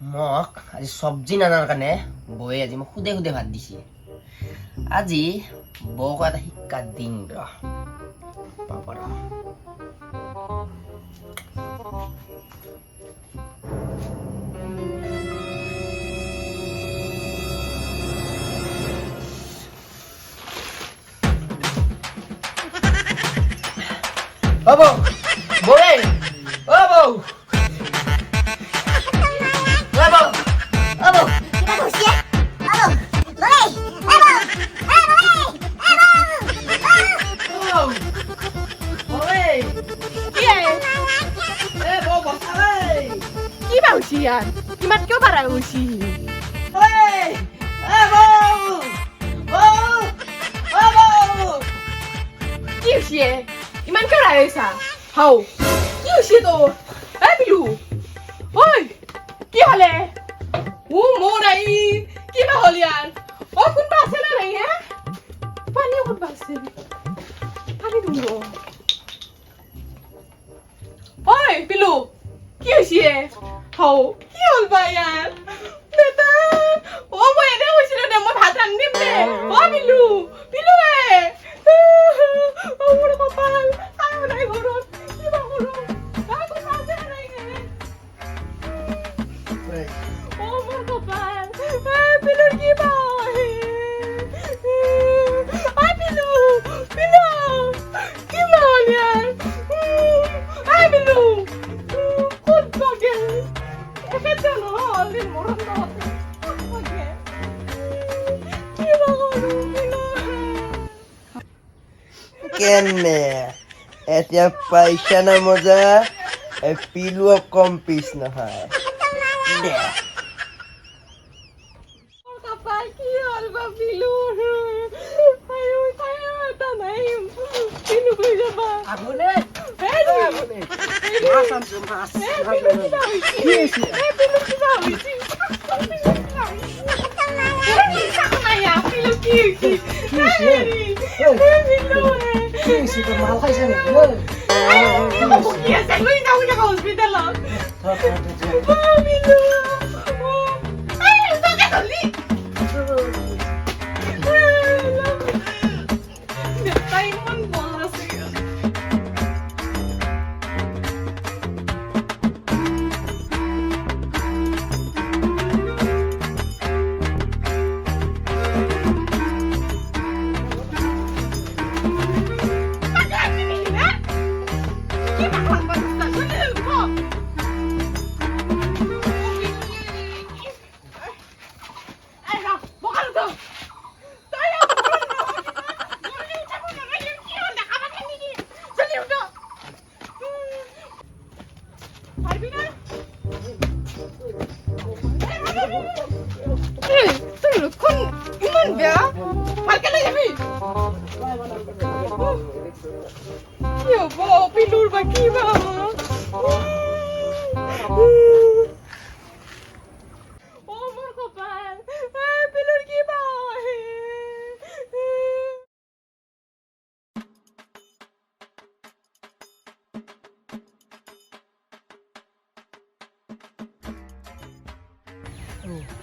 মোক আজি চব্জি নানাৰ কাৰণে বৌয়ে আজি মোক খুদে খুদে ভাত দিছে আজি বৌক এটা শিক্ষা দিম ৰ পাপৰা বাবু বৌয়ে ও বৌ Kimat kau parah usi. Hey! Bau! Bau! Bau! Ki usi? Iman kau raya sa? How? Ki usi tu? Bilu. Oi! Ki hale? Mau nahi? Ki baholian? Oh, kun bahasa na nahi hai? Pani kun bahasa. Pani dulu. Oi, Bilu. Ki usi? How? Ki hol bayan? Beta, oh mau ada usia dah mau bhatan dim deh. Oh Bilu, Bilu oh udah kapal, ayo naik gorong, gimana gorong? Aku masih naik. Oh mau kapal, Bilu gimana? Bilu, Bilu, gimana ya? Bilu, kut bagai. Kita loh, lihat orang tuh. Oke. Kene এতিয়া পইচা না মজা পিলুও কম piece নহয় দে Kapal কি হল বা পিলু আয়ো আয়ো তা নাই পিলু কই যাবা আগুনে আগুনে মাছ আনছো মাছ কি হইছে পিলু কি হইছে পিলু কি হইছে কি তো মাল খাইছে নাকি কি আছে লই যাও না হসপিটাল পিলু আই তোকে ধরলি তাই মন বলাছে Pilur bagi mama. Oh, mau kapan? Pilur gimana?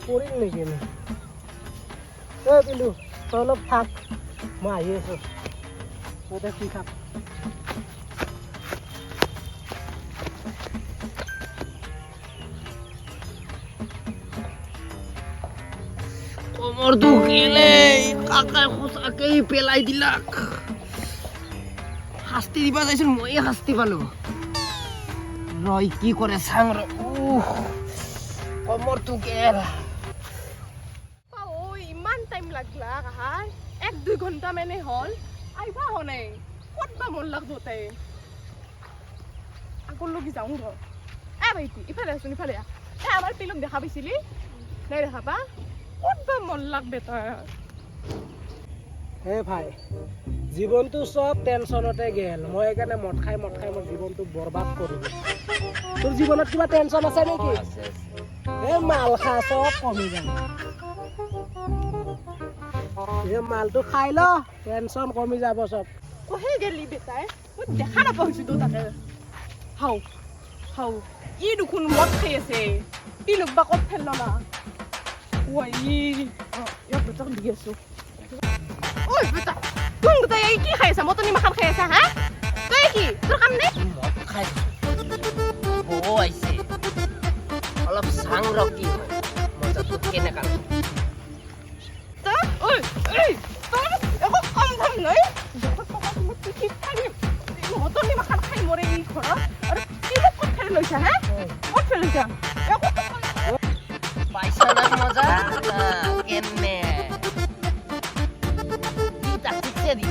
Puring lagi nih. Pilu, tolong tak. Mah iya so. Udah sikap. কোমর দুখিলে কাকা খোসাকেই পেলাই দিলাক শাস্তি দিবা যাইছিল মই শাস্তি পালো রয় কি করে সাং র কোমর দুখেল Oh, iman time lagla kahal. 1-2 ঘন্টা মানে হল আইবা হনে কতবা মন লাগবো তাই আকল লগি যাও র ভাইটি ইফালে আসুন ইফালে আমার পিলক দেখা পাইছিলি নাই দেখা পা কতবা মন লাগবে তাই হে ভাই জীবনটো সব টেনশনতে গেল মই এখানে মদ খাই মোৰ জীবনটো বৰবাদ কৰিলো তোৰ জীৱনত কিবা টেনশন আছে নেকি এ মাল খা সব কমি যাব এ মালটো খাই ল টেনশন কমি যাব সব কহে গেলি বেটাই মই দেখা নাপাইছো তো তাকে হাও ই দুখন মদ খাই আছে পিলুক বা ক'ত ফেললো না ঐ ইয়াত বেটাক দি আছো ঐ বেটা তুই গোটাই এই কি খাই আছা মটনি মাখান খাই আছা হা তই কি তোৰ কাম নে মদ খাই বৌ আহিছে অলপ চাং ৰ কি হয় মজাটো কেনেকা তই ঐ এই তই একো কাম ধাম নাই যত টকা তুমি কি খালি মটনি মাখান খাই মৰে এই ঘৰত আৰু পিলুক ক'ত ফেলি লৈছা হা ক'ত ফেলিছা একো পাইছা না মজা কেনে দি